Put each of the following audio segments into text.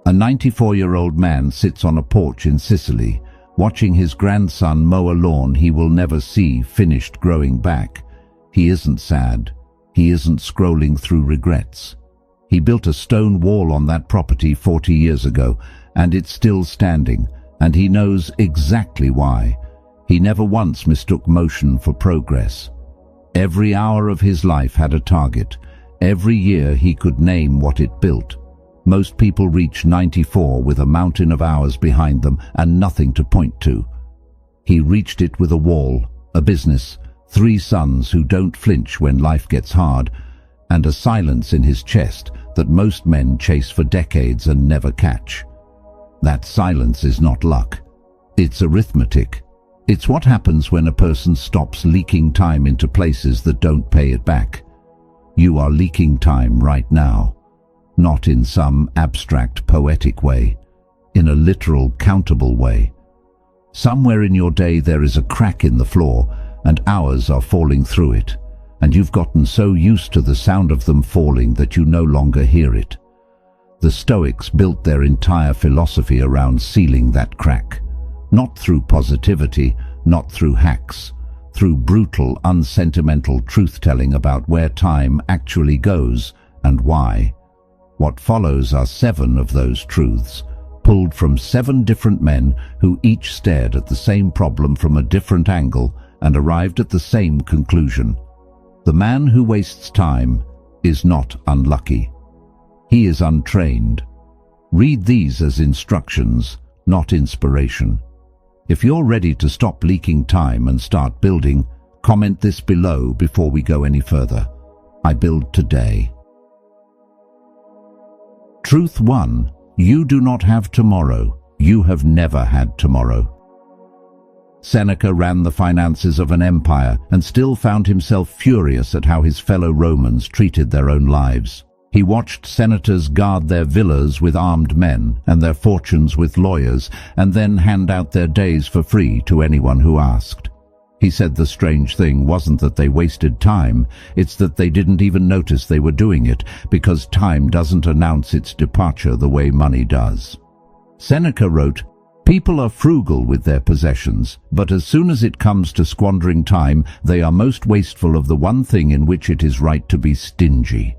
A 94-year-old man sits on a porch in Sicily, watching his grandson mow a lawn he will never see finished growing back. He isn't sad. He isn't scrolling through regrets. He built a stone wall on that property 40 years ago, and it's still standing, and he knows exactly why. He never once mistook motion for progress. Every hour of his life had a target. Every year he could name what it built. Most people reach 94 with a mountain of hours behind them and nothing to point to. He reached it with a wall, a business, 3 sons who don't flinch when life gets hard, and a silence in his chest that most men chase for decades and never catch. That silence is not luck. It's arithmetic. It's what happens when a person stops leaking time into places that don't pay it back. You are leaking time right now. Not in some abstract poetic way, in a literal countable way. Somewhere in your day there is a crack in the floor and hours are falling through it, and you've gotten so used to the sound of them falling that you no longer hear it. The Stoics built their entire philosophy around sealing that crack, not through positivity, not through hacks, through brutal, unsentimental truth-telling about where time actually goes and why. What follows are 7 of those truths, pulled from 7 different men who each stared at the same problem from a different angle and arrived at the same conclusion. The man who wastes time is not unlucky. He is untrained. Read these as instructions, not inspiration. If you're ready to stop leaking time and start building, comment this below before we go any further. I build today. Truth 1. You do not have tomorrow. You have never had tomorrow. Seneca ran the finances of an empire and still found himself furious at how his fellow Romans treated their own lives. He watched senators guard their villas with armed men and their fortunes with lawyers, and then hand out their days for free to anyone who asked. He said the strange thing wasn't that they wasted time, it's that they didn't even notice they were doing it, because time doesn't announce its departure the way money does. Seneca wrote, "People are frugal with their possessions, but as soon as it comes to squandering time, they are most wasteful of the one thing in which it is right to be stingy."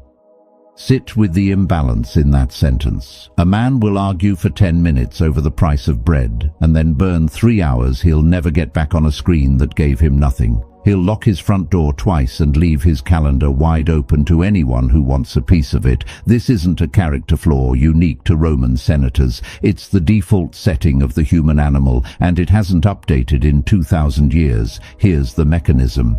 Sit with the imbalance in that sentence. A man will argue for 10 minutes over the price of bread and then burn 3 hours he'll never get back on a screen that gave him nothing. He'll lock his front door twice and leave his calendar wide open to anyone who wants a piece of it. This isn't a character flaw unique to Roman senators. It's the default setting of the human animal, and it hasn't updated in 2,000 years. Here's the mechanism.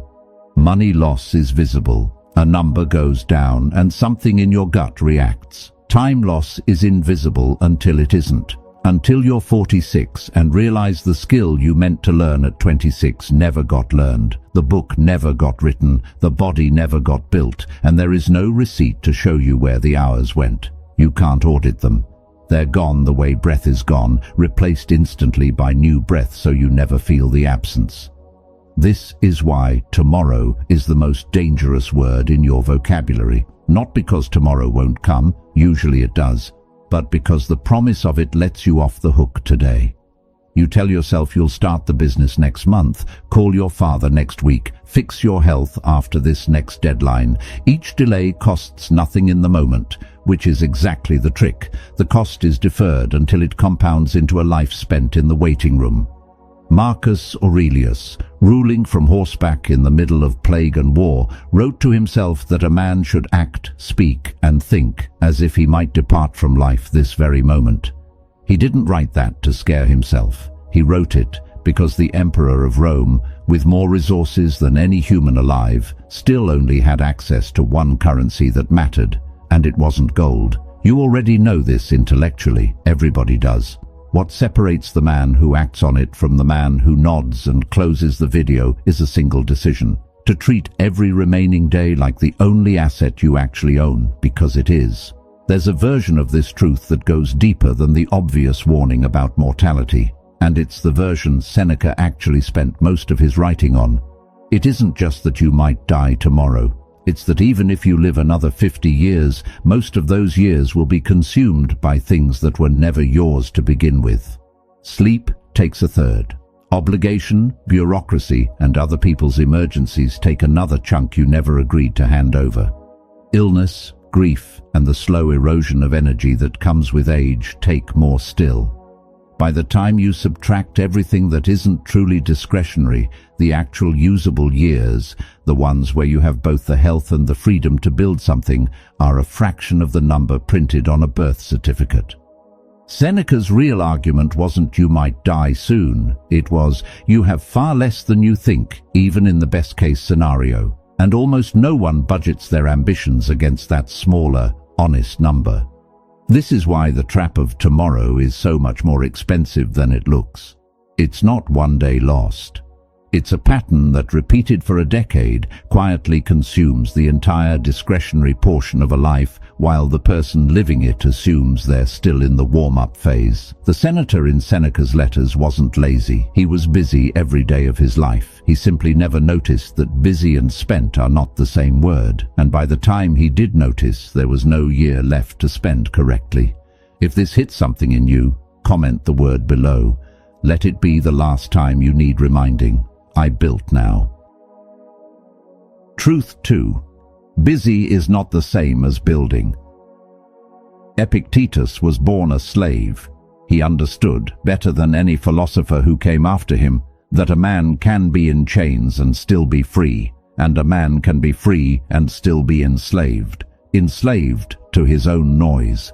Money loss is visible. A number goes down and something in your gut reacts. Time loss is invisible until it isn't. Until you're 46 and realize the skill you meant to learn at 26 never got learned. The book never got written, the body never got built, and there is no receipt to show you where the hours went. You can't audit them. They're gone the way breath is gone, replaced instantly by new breath so you never feel the absence. This is why tomorrow is the most dangerous word in your vocabulary. Not because tomorrow won't come, usually it does, but because the promise of it lets you off the hook today. You tell yourself you'll start the business next month, call your father next week, fix your health after this next deadline. Each delay costs nothing in the moment, which is exactly the trick. The cost is deferred until it compounds into a life spent in the waiting room. Marcus Aurelius, ruling from horseback in the middle of plague and war, wrote to himself that a man should act, speak, and think as if he might depart from life this very moment. He didn't write that to scare himself. He wrote it because the Emperor of Rome, with more resources than any human alive, still only had access to one currency that mattered, and it wasn't gold. You already know this intellectually. Everybody does. What separates the man who acts on it from the man who nods and closes the video is a single decision: to treat every remaining day like the only asset you actually own, because it is. There's a version of this truth that goes deeper than the obvious warning about mortality, and it's the version Seneca actually spent most of his writing on. It isn't just that you might die tomorrow. It's that even if you live another 50 years, most of those years will be consumed by things that were never yours to begin with. Sleep takes a third. Obligation, bureaucracy, and other people's emergencies take another chunk you never agreed to hand over. Illness, grief, and the slow erosion of energy that comes with age take more still. By the time you subtract everything that isn't truly discretionary, the actual usable years, the ones where you have both the health and the freedom to build something, are a fraction of the number printed on a birth certificate. Seneca's real argument wasn't you might die soon. It was you have far less than you think, even in the best-case scenario, and almost no one budgets their ambitions against that smaller, honest number. This is why the trap of tomorrow is so much more expensive than it looks. It's not one day lost. It's a pattern that, repeated for a decade, quietly consumes the entire discretionary portion of a life, while the person living it assumes they're still in the warm-up phase. The senator in Seneca's letters wasn't lazy. He was busy every day of his life. He simply never noticed that busy and spent are not the same word, and by the time he did notice, there was no year left to spend correctly. If this hits something in you, comment the word below. Let it be the last time you need reminding. I built now. Truth 2. Busy is not the same as building. Epictetus was born a slave. He understood, better than any philosopher who came after him, that a man can be in chains and still be free, and a man can be free and still be enslaved to his own noise.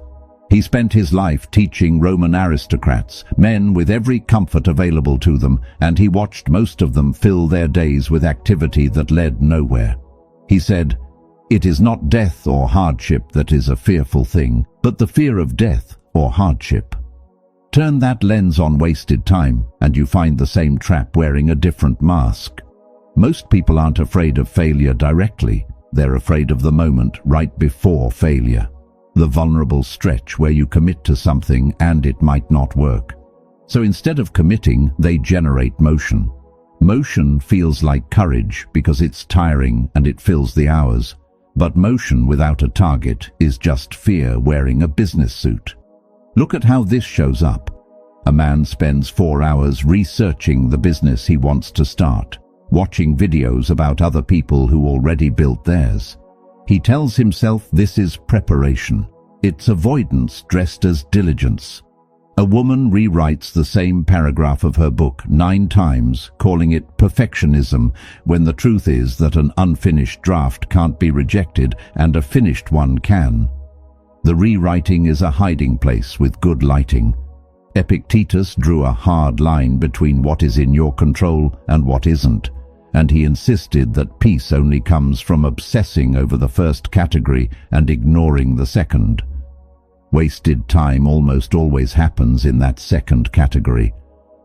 He spent his life teaching Roman aristocrats, men with every comfort available to them, and he watched most of them fill their days with activity that led nowhere. He said, "It is not death or hardship that is a fearful thing, but the fear of death or hardship." Turn that lens on wasted time, and you find the same trap wearing a different mask. Most people aren't afraid of failure directly. They're afraid of the moment right before failure. The vulnerable stretch where you commit to something and it might not work. So instead of committing, they generate motion. Motion feels like courage because it's tiring and it fills the hours. But motion without a target is just fear wearing a business suit. Look at how this shows up. A man spends 4 hours researching the business he wants to start, watching videos about other people who already built theirs. He tells himself this is preparation. It's avoidance dressed as diligence. A woman rewrites the same paragraph of her book 9 times, calling it perfectionism, when the truth is that an unfinished draft can't be rejected and a finished one can. The rewriting is a hiding place with good lighting. Epictetus drew a hard line between what is in your control and what isn't, and he insisted that peace only comes from obsessing over the first category and ignoring the second. Wasted time almost always happens in that second category,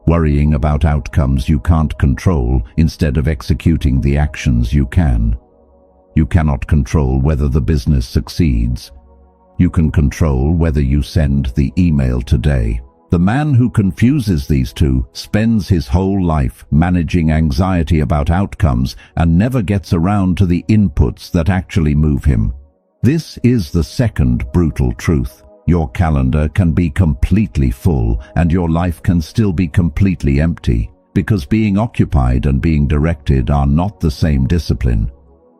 worrying about outcomes you can't control instead of executing the actions you can. You cannot control whether the business succeeds. You can control whether you send the email today. The man who confuses these two spends his whole life managing anxiety about outcomes and never gets around to the inputs that actually move him. This is the second brutal truth. Your calendar can be completely full and your life can still be completely empty, because being occupied and being directed are not the same discipline.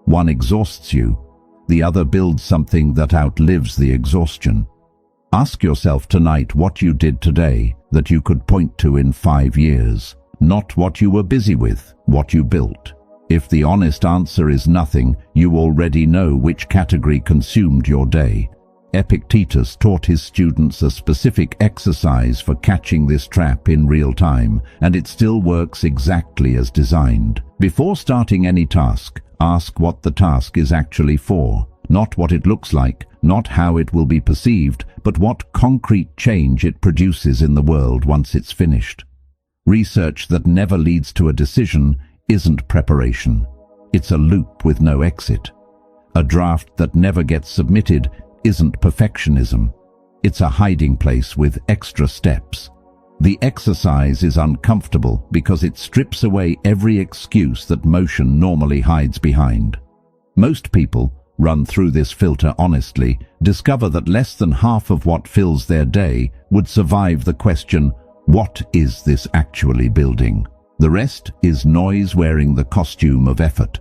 One exhausts you, the other builds something that outlives the exhaustion. Ask yourself tonight what you did today that you could point to in 5 years. Not what you were busy with, what you built. If the honest answer is nothing, you already know which category consumed your day. Epictetus taught his students a specific exercise for catching this trap in real time, and it still works exactly as designed. Before starting any task, ask what the task is actually for. Not what it looks like, not how it will be perceived, but what concrete change it produces in the world once it's finished. Research that never leads to a decision isn't preparation. It's a loop with no exit. A draft that never gets submitted isn't perfectionism. It's a hiding place with extra steps. The exercise is uncomfortable because it strips away every excuse that motion normally hides behind. Most people, run through this filter honestly, discover that less than half of what fills their day would survive the question, what is this actually building? The rest is noise wearing the costume of effort.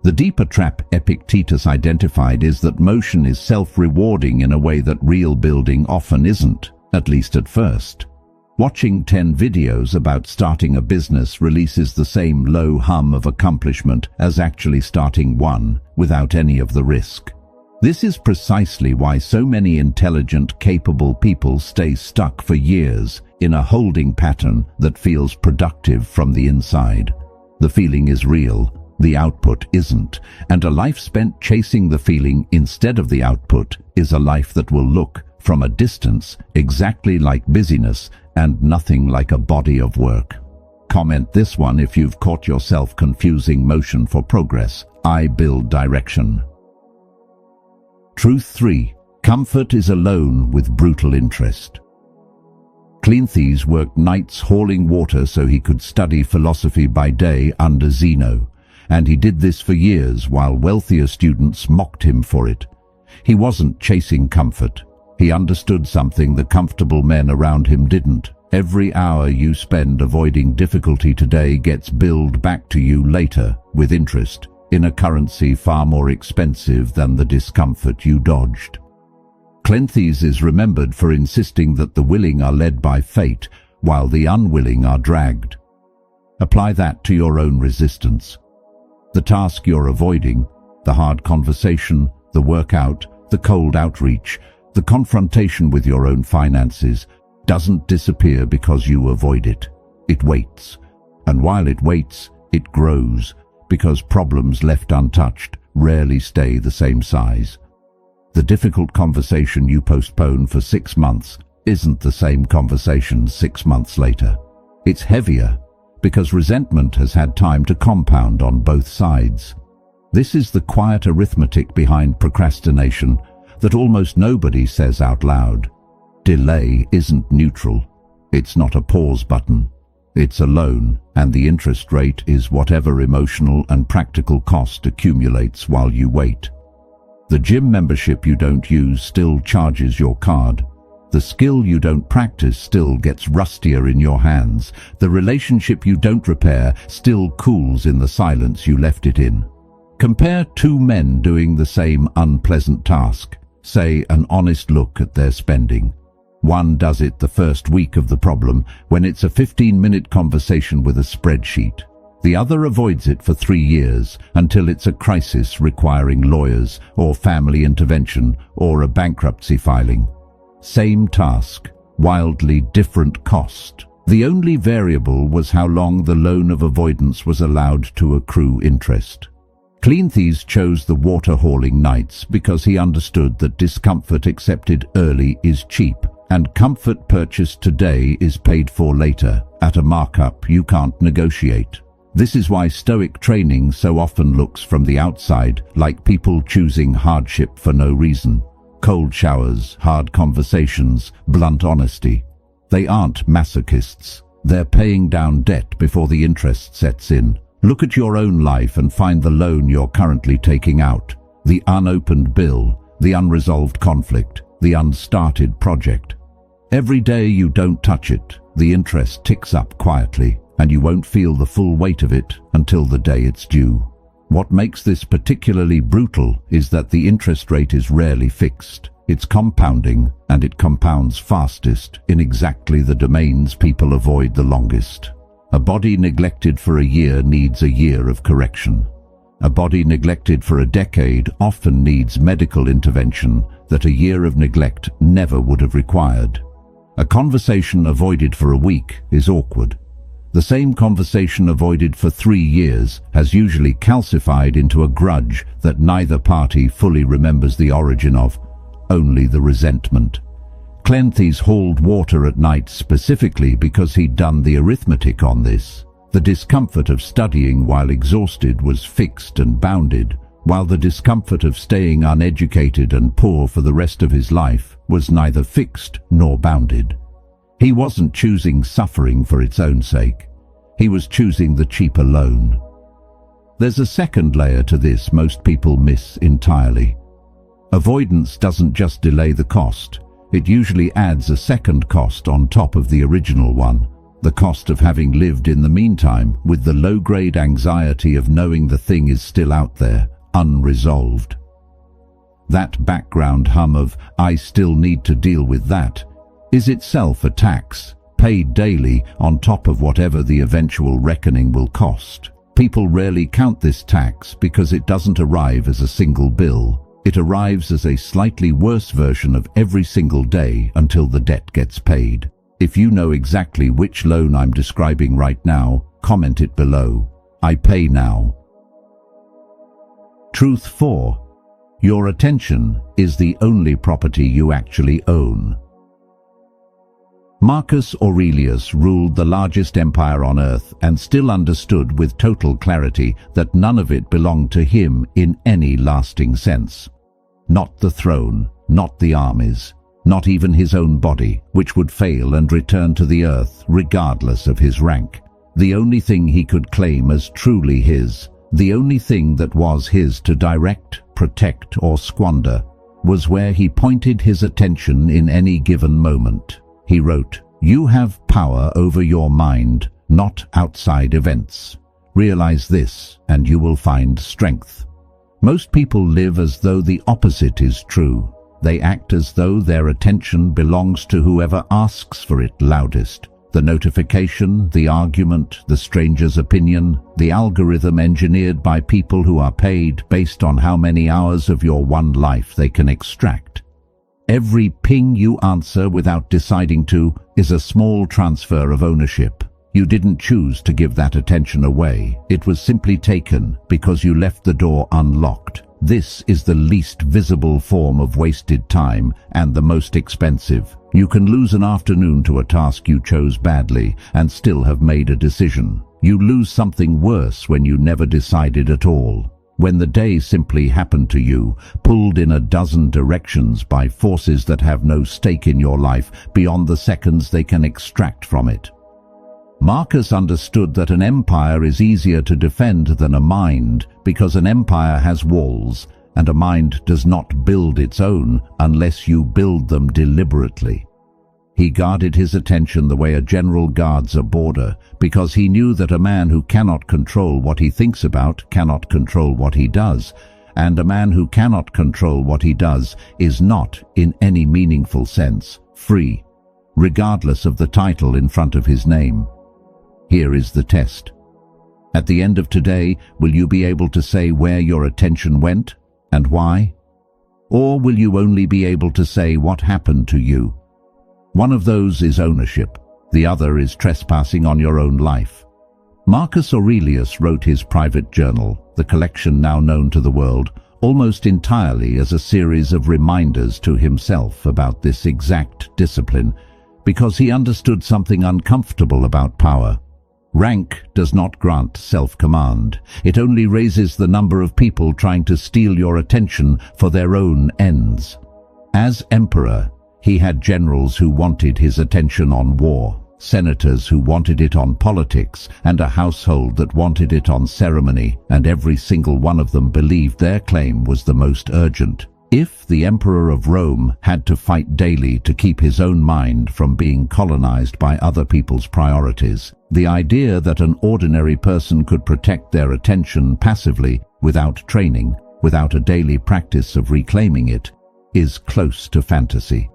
The deeper trap Epictetus identified is that motion is self-rewarding in a way that real building often isn't, at least at first. Watching 10 videos about starting a business releases the same low hum of accomplishment as actually starting one without any of the risk. This is precisely why so many intelligent, capable people stay stuck for years in a holding pattern that feels productive from the inside. The feeling is real. The output isn't, and a life spent chasing the feeling instead of the output is a life that will look, from a distance, exactly like busyness and nothing like a body of work. Comment this one if you've caught yourself confusing motion for progress. I build direction. Truth 3. Comfort is alone with brutal interest. Cleanthes worked nights hauling water so he could study philosophy by day under Zeno, and he did this for years while wealthier students mocked him for it. He wasn't chasing comfort. He understood something the comfortable men around him didn't. Every hour you spend avoiding difficulty today gets billed back to you later with interest, in a currency far more expensive than the discomfort you dodged. Cleanthes is remembered for insisting that the willing are led by fate, while the unwilling are dragged. Apply that to your own resistance. The task you're avoiding, the hard conversation, the workout, the cold outreach, the confrontation with your own finances, doesn't disappear because you avoid it. It waits. And while it waits, it grows, because problems left untouched rarely stay the same size. The difficult conversation you postpone for 6 months isn't the same conversation 6 months later. It's heavier, because resentment has had time to compound on both sides. This is the quiet arithmetic behind procrastination that almost nobody says out loud. Delay isn't neutral. It's not a pause button. It's a loan, and the interest rate is whatever emotional and practical cost accumulates while you wait. The gym membership you don't use still charges your card. The skill you don't practice still gets rustier in your hands. The relationship you don't repair still cools in the silence you left it in. Compare 2 men doing the same unpleasant task. Say, an honest look at their spending. One does it the first week of the problem, when it's a 15-minute conversation with a spreadsheet. The other avoids it for 3 years, until it's a crisis requiring lawyers, or family intervention, or a bankruptcy filing. Same task, wildly different cost. The only variable was how long the loan of avoidance was allowed to accrue interest. Cleanthes chose the water-hauling nights because he understood that discomfort accepted early is cheap, and comfort purchased today is paid for later, at a markup you can't negotiate. This is why Stoic training so often looks from the outside like people choosing hardship for no reason. Cold showers, hard conversations, blunt honesty. They aren't masochists. They're paying down debt before the interest sets in. Look at your own life and find the loan you're currently taking out. The unopened bill, the unresolved conflict, the unstarted project. Every day you don't touch it, the interest ticks up quietly, and you won't feel the full weight of it until the day it's due. What makes this particularly brutal is that the interest rate is rarely fixed. It's compounding, and it compounds fastest in exactly the domains people avoid the longest. A body neglected for a year needs a year of correction. A body neglected for a decade often needs medical intervention that a year of neglect never would have required. A conversation avoided for a week is awkward. The same conversation avoided for 3 years has usually calcified into a grudge that neither party fully remembers the origin of, only the resentment. Cleanthes hauled water at night specifically because he'd done the arithmetic on this. The discomfort of studying while exhausted was fixed and bounded, while the discomfort of staying uneducated and poor for the rest of his life was neither fixed nor bounded. He wasn't choosing suffering for its own sake. He was choosing the cheaper loan. There's a second layer to this most people miss entirely. Avoidance doesn't just delay the cost, it usually adds a second cost on top of the original one. The cost of having lived in the meantime with the low-grade anxiety of knowing the thing is still out there, unresolved. That background hum of, "I still need to deal with that," is itself a tax, paid daily on top of whatever the eventual reckoning will cost. People rarely count this tax because it doesn't arrive as a single bill. It arrives as a slightly worse version of every single day until the debt gets paid. If you know exactly which loan I'm describing right now, comment it below. I pay now. Truth 4. Your attention is the only property you actually own. Marcus Aurelius ruled the largest empire on earth and still understood with total clarity that none of it belonged to him in any lasting sense. Not the throne, not the armies, not even his own body, which would fail and return to the earth regardless of his rank. The only thing he could claim as truly his, the only thing that was his to direct, protect, or squander, was where he pointed his attention in any given moment. He wrote, "You have power over your mind, not outside events. Realize this, and you will find strength." Most people live as though the opposite is true. They act as though their attention belongs to whoever asks for it loudest. The notification, the argument, the stranger's opinion, the algorithm engineered by people who are paid based on how many hours of your one life they can extract. Every ping you answer without deciding to is a small transfer of ownership. You didn't choose to give that attention away. It was simply taken because you left the door unlocked. This is the least visible form of wasted time and the most expensive. You can lose an afternoon to a task you chose badly and still have made a decision. You lose something worse when you never decided at all. When the day simply happened to you, pulled in a dozen directions by forces that have no stake in your life beyond the seconds they can extract from it. Marcus understood that an empire is easier to defend than a mind because an empire has walls, and a mind does not build its own unless you build them deliberately. He guarded his attention the way a general guards a border, because he knew that a man who cannot control what he thinks about cannot control what he does, and a man who cannot control what he does is not, in any meaningful sense, free, regardless of the title in front of his name. Here is the test. At the end of today, will you be able to say where your attention went and why? Or will you only be able to say what happened to you? One of those is ownership. The other is trespassing on your own life. Marcus Aurelius wrote his private journal, the collection now known to the world, almost entirely as a series of reminders to himself about this exact discipline, because he understood something uncomfortable about power. Rank does not grant self-command. It only raises the number of people trying to steal your attention for their own ends. As emperor, he had generals who wanted his attention on war, senators who wanted it on politics, and a household that wanted it on ceremony, and every single one of them believed their claim was the most urgent. If the Emperor of Rome had to fight daily to keep his own mind from being colonized by other people's priorities, the idea that an ordinary person could protect their attention passively, without training, without a daily practice of reclaiming it, is close to fantasy.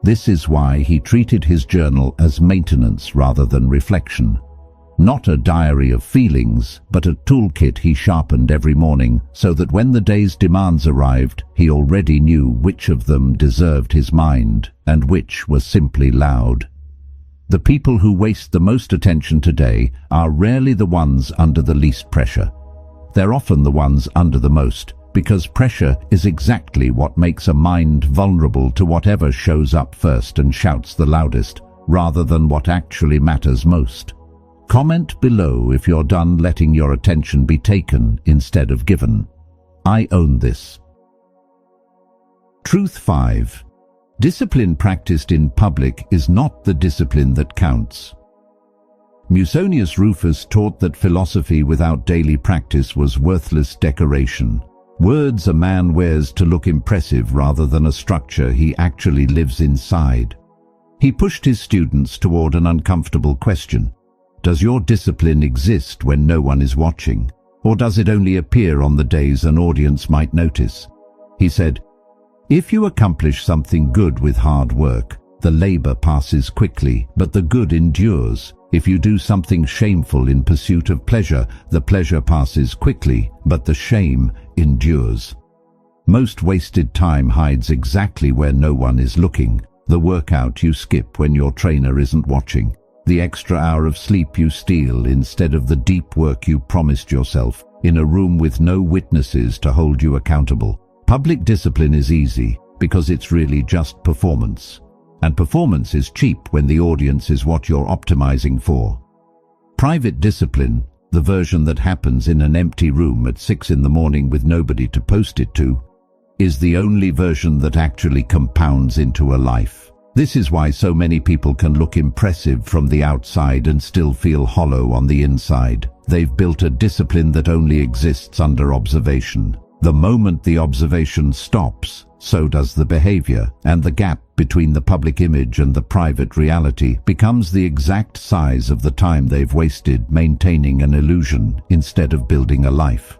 This is why he treated his journal as maintenance rather than reflection. Not a diary of feelings, but a toolkit he sharpened every morning, so that when the day's demands arrived, he already knew which of them deserved his mind and which was simply loud. The people who waste the most attention today are rarely the ones under the least pressure. They're often the ones under the most, because pressure is exactly what makes a mind vulnerable to whatever shows up first and shouts the loudest, rather than what actually matters most. Comment below if you're done letting your attention be taken instead of given. I own this. Truth 5. Discipline practiced in public is not the discipline that counts. Musonius Rufus taught that philosophy without daily practice was worthless decoration. Words a man wears to look impressive rather than a structure he actually lives inside. He pushed his students toward an uncomfortable question. Does your discipline exist when no one is watching? Or does it only appear on the days an audience might notice? He said, if you accomplish something good with hard work, the labor passes quickly, but the good endures. If you do something shameful in pursuit of pleasure, the pleasure passes quickly, but the shame endures. Most wasted time hides exactly where no one is looking. The workout you skip when your trainer isn't watching. The extra hour of sleep you steal instead of the deep work you promised yourself, in a room with no witnesses to hold you accountable. Public discipline is easy because it's really just performance. And performance is cheap when the audience is what you're optimizing for. Private discipline, the version that happens in an empty room at 6 in the morning with nobody to post it to, is the only version that actually compounds into a life. This is why so many people can look impressive from the outside and still feel hollow on the inside. They've built a discipline that only exists under observation. The moment the observation stops, so does the behavior, and the gap between the public image and the private reality becomes the exact size of the time they've wasted maintaining an illusion instead of building a life.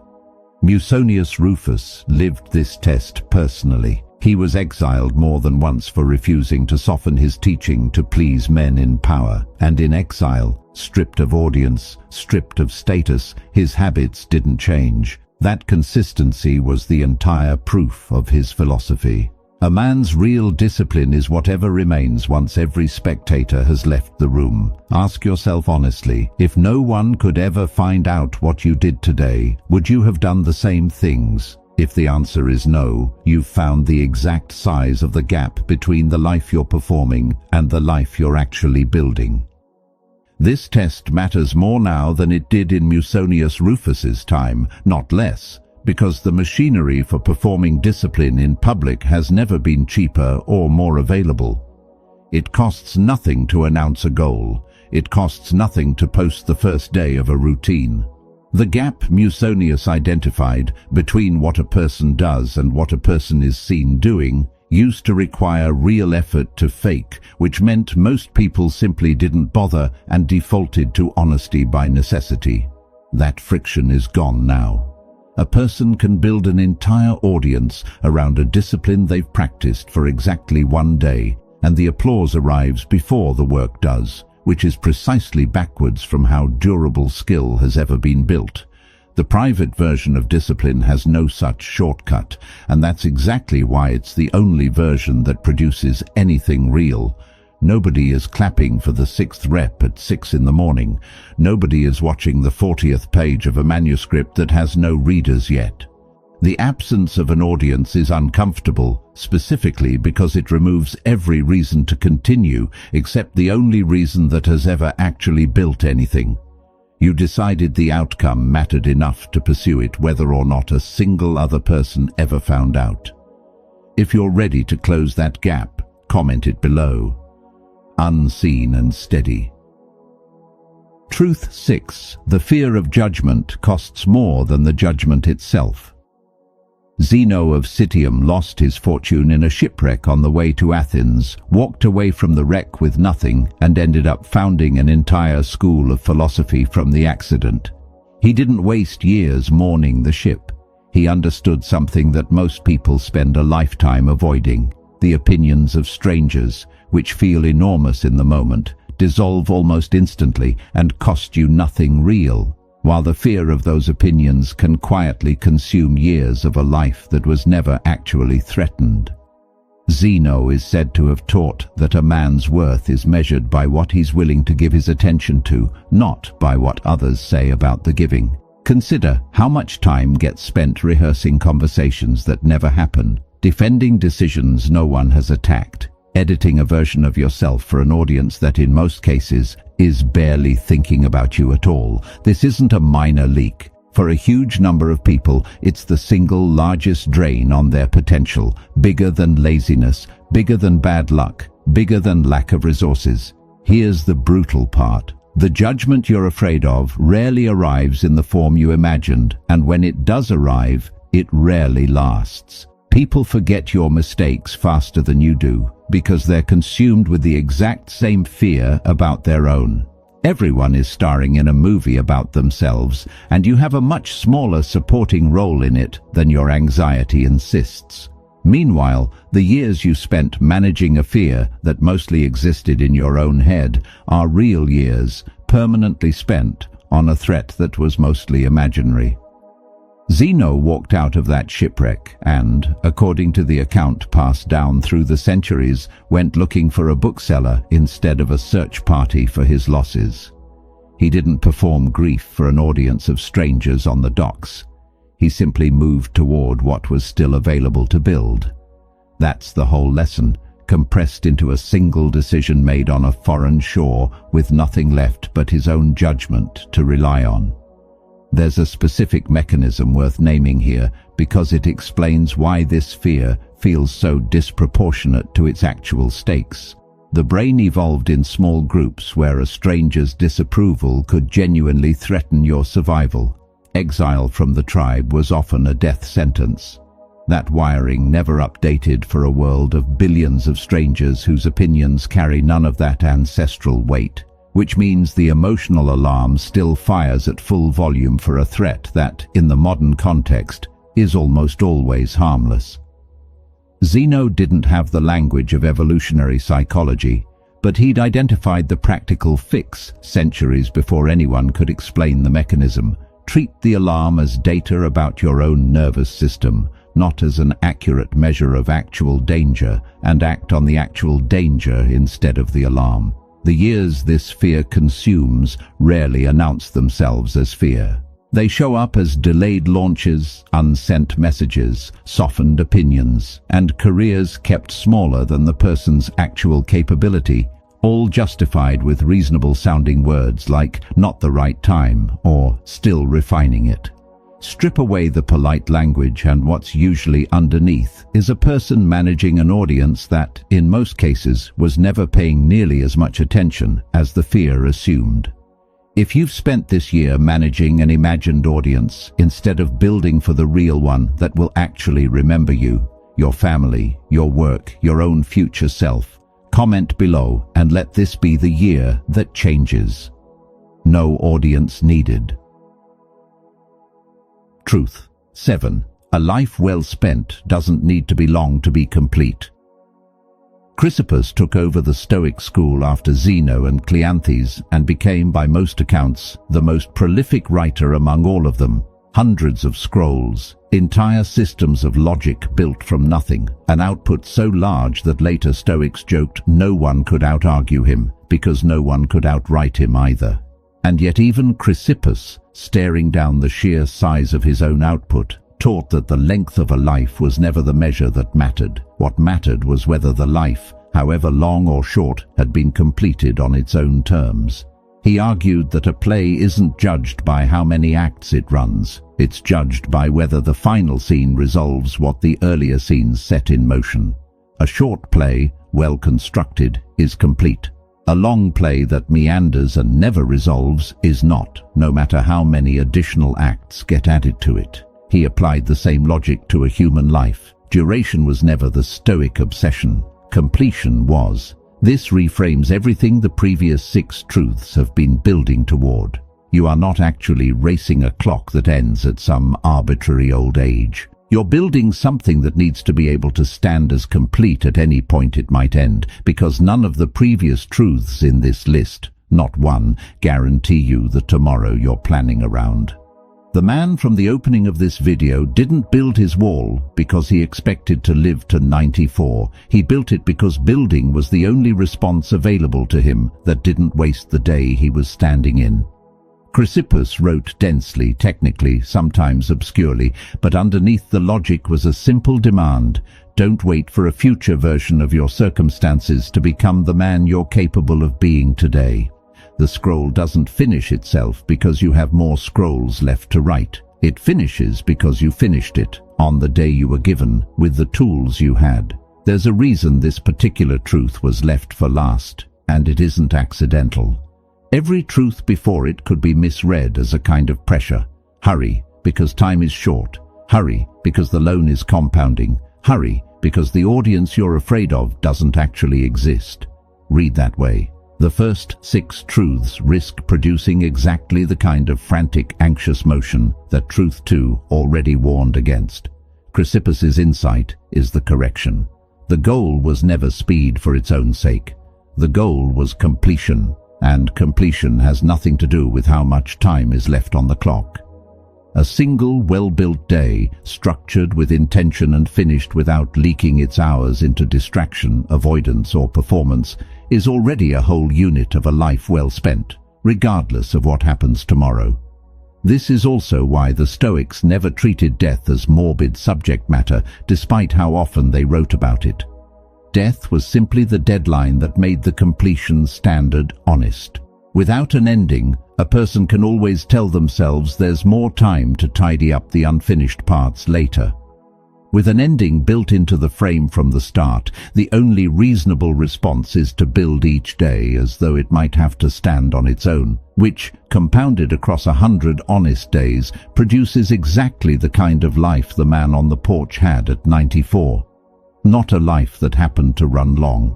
Musonius Rufus lived this test personally. He was exiled more than once for refusing to soften his teaching to please men in power, and in exile, stripped of audience, stripped of status, his habits didn't change. That consistency was the entire proof of his philosophy. A man's real discipline is whatever remains once every spectator has left the room. Ask yourself honestly, if no one could ever find out what you did today, would you have done the same things? If the answer is no, you've found the exact size of the gap between the life you're performing and the life you're actually building. This test matters more now than it did in Musonius Rufus's time, not less, because the machinery for performing discipline in public has never been cheaper or more available. It costs nothing to announce a goal. It costs nothing to post the first day of a routine. The gap Musonius identified between what a person does and what a person is seen doing used to require real effort to fake, which meant most people simply didn't bother and defaulted to honesty by necessity. That friction is gone now. A person can build an entire audience around a discipline they've practiced for exactly one day, and the applause arrives before the work does, which is precisely backwards from how durable skill has ever been built. The private version of discipline has no such shortcut, and that's exactly why it's the only version that produces anything real. Nobody is clapping for the 6th rep at 6 in the morning. Nobody is watching the 40th page of a manuscript that has no readers yet. The absence of an audience is uncomfortable, specifically because it removes every reason to continue, except the only reason that has ever actually built anything. You decided the outcome mattered enough to pursue it whether or not a single other person ever found out. If you're ready to close that gap, comment it below. Unseen and steady. Truth 6. The fear of judgment costs more than the judgment itself. Zeno of Citium lost his fortune in a shipwreck on the way to Athens, walked away from the wreck with nothing, and ended up founding an entire school of philosophy from the accident. He didn't waste years mourning the ship. He understood something that most people spend a lifetime avoiding: the opinions of strangers, which feel enormous in the moment, dissolve almost instantly, and cost you nothing real, while the fear of those opinions can quietly consume years of a life that was never actually threatened. Zeno is said to have taught that a man's worth is measured by what he's willing to give his attention to, not by what others say about the giving. Consider how much time gets spent rehearsing conversations that never happen, defending decisions no one has attacked, editing a version of yourself for an audience that in most cases is barely thinking about you at all. This isn't a minor leak. For a huge number of people, it's the single largest drain on their potential, bigger than laziness, bigger than bad luck, bigger than lack of resources. Here's the brutal part. The judgment you're afraid of rarely arrives in the form you imagined, and when it does arrive, it rarely lasts. People forget your mistakes faster than you do, because they're consumed with the exact same fear about their own. Everyone is starring in a movie about themselves, and you have a much smaller supporting role in it than your anxiety insists. Meanwhile, the years you spent managing a fear that mostly existed in your own head are real years, permanently spent on a threat that was mostly imaginary. Zeno walked out of that shipwreck and, according to the account passed down through the centuries, went looking for a bookseller instead of a search party for his losses. He didn't perform grief for an audience of strangers on the docks. He simply moved toward what was still available to build. That's the whole lesson, compressed into a single decision made on a foreign shore with nothing left but his own judgment to rely on. There's a specific mechanism worth naming here because it explains why this fear feels so disproportionate to its actual stakes. The brain evolved in small groups where a stranger's disapproval could genuinely threaten your survival. Exile from the tribe was often a death sentence. That wiring never updated for a world of billions of strangers whose opinions carry none of that ancestral weight, which means the emotional alarm still fires at full volume for a threat that, in the modern context, is almost always harmless. Zeno didn't have the language of evolutionary psychology, but he'd identified the practical fix centuries before anyone could explain the mechanism. Treat the alarm as data about your own nervous system, not as an accurate measure of actual danger, and act on the actual danger instead of the alarm. The years this fear consumes rarely announce themselves as fear. They show up as delayed launches, unsent messages, softened opinions, and careers kept smaller than the person's actual capability, all justified with reasonable-sounding words like "not the right time" or "still refining it." Strip away the polite language and what's usually underneath is a person managing an audience that, in most cases, was never paying nearly as much attention as the fear assumed. If you've spent this year managing an imagined audience instead of building for the real one that will actually remember you, your family, your work, your own future self, comment below and let this be the year that changes. No audience needed. Truth. 7. A life well spent doesn't need to be long to be complete. Chrysippus took over the Stoic school after Zeno and Cleanthes and became, by most accounts, the most prolific writer among all of them. Hundreds of scrolls, entire systems of logic built from nothing, an output so large that later Stoics joked no one could out-argue him, because no one could outright him either. And yet even Chrysippus, staring down the sheer size of his own output, taught that the length of a life was never the measure that mattered. What mattered was whether the life, however long or short, had been completed on its own terms. He argued that a play isn't judged by how many acts it runs. It's judged by whether the final scene resolves what the earlier scenes set in motion. A short play, well constructed, is complete. A long play that meanders and never resolves is not, no matter how many additional acts get added to it. He applied the same logic to a human life. Duration was never the Stoic obsession. Completion was. This reframes everything the previous 6 truths have been building toward. You are not actually racing a clock that ends at some arbitrary old age. You're building something that needs to be able to stand as complete at any point it might end, because none of the previous truths in this list, not one, guarantee you the tomorrow you're planning around. The man from the opening of this video didn't build his wall because he expected to live to 94. He built it because building was the only response available to him that didn't waste the day he was standing in. Chrysippus wrote densely, technically, sometimes obscurely, but underneath the logic was a simple demand: don't wait for a future version of your circumstances to become the man you're capable of being today. The scroll doesn't finish itself because you have more scrolls left to write. It finishes because you finished it, on the day you were given, with the tools you had. There's a reason this particular truth was left for last, and it isn't accidental. Every truth before it could be misread as a kind of pressure. Hurry, because time is short. Hurry, because the loan is compounding. Hurry, because the audience you're afraid of doesn't actually exist. Read that way. The first 6 truths risk producing exactly the kind of frantic, anxious motion that Truth 2 already warned against. Chrysippus's insight is the correction. The goal was never speed for its own sake. The goal was completion, and completion has nothing to do with how much time is left on the clock. A single well-built day, structured with intention and finished without leaking its hours into distraction, avoidance, or performance, is already a whole unit of a life well spent, regardless of what happens tomorrow. This is also why the Stoics never treated death as morbid subject matter, despite how often they wrote about it. Death was simply the deadline that made the completion standard honest. Without an ending, a person can always tell themselves there's more time to tidy up the unfinished parts later. With an ending built into the frame from the start, the only reasonable response is to build each day as though it might have to stand on its own, which, compounded across 100 honest days, produces exactly the kind of life the man on the porch had at 94. Not a life that happened to run long.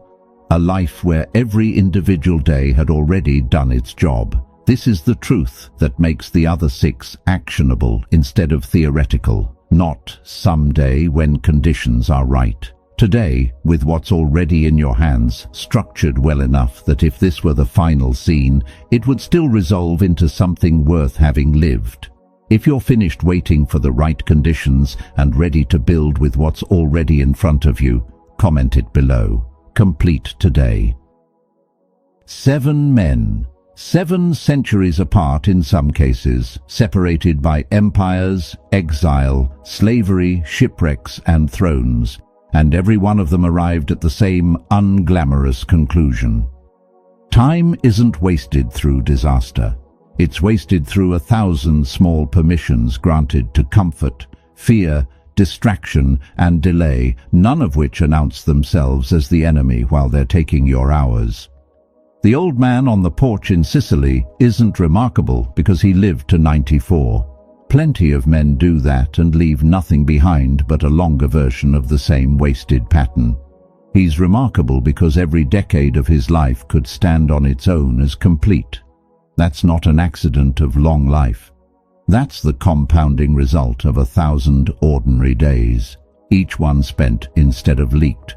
A life where every individual day had already done its job. This is the truth that makes the other 6 actionable instead of theoretical. Not someday when conditions are right. Today, with what's already in your hands, structured well enough that if this were the final scene, it would still resolve into something worth having lived. If you're finished waiting for the right conditions and ready to build with what's already in front of you, comment it below. Complete today. 7 men. 7 centuries apart in some cases, separated by empires, exile, slavery, shipwrecks, and thrones, and every one of them arrived at the same unglamorous conclusion. Time isn't wasted through disaster. It's wasted through 1,000 small permissions granted to comfort, fear, distraction, and delay, none of which announce themselves as the enemy while they're taking your hours. The old man on the porch in Sicily isn't remarkable because he lived to 94. Plenty of men do that and leave nothing behind but a longer version of the same wasted pattern. He's remarkable because every decade of his life could stand on its own as complete. That's not an accident of long life. That's the compounding result of 1,000 ordinary days, each one spent instead of leaked.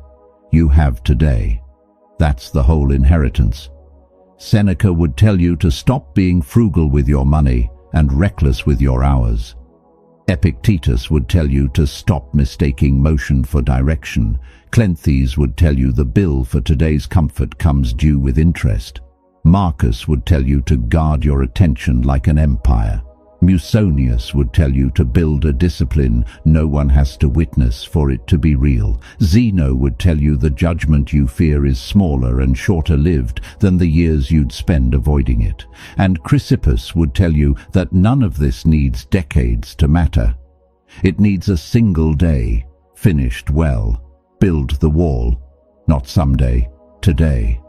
You have today. That's the whole inheritance. Seneca would tell you to stop being frugal with your money and reckless with your hours. Epictetus would tell you to stop mistaking motion for direction. Cleanthes would tell you the bill for today's comfort comes due with interest. Marcus would tell you to guard your attention like an empire. Musonius would tell you to build a discipline no one has to witness for it to be real. Zeno would tell you the judgment you fear is smaller and shorter-lived than the years you'd spend avoiding it. And Chrysippus would tell you that none of this needs decades to matter. It needs a single day, finished well. Build the wall, not someday, today.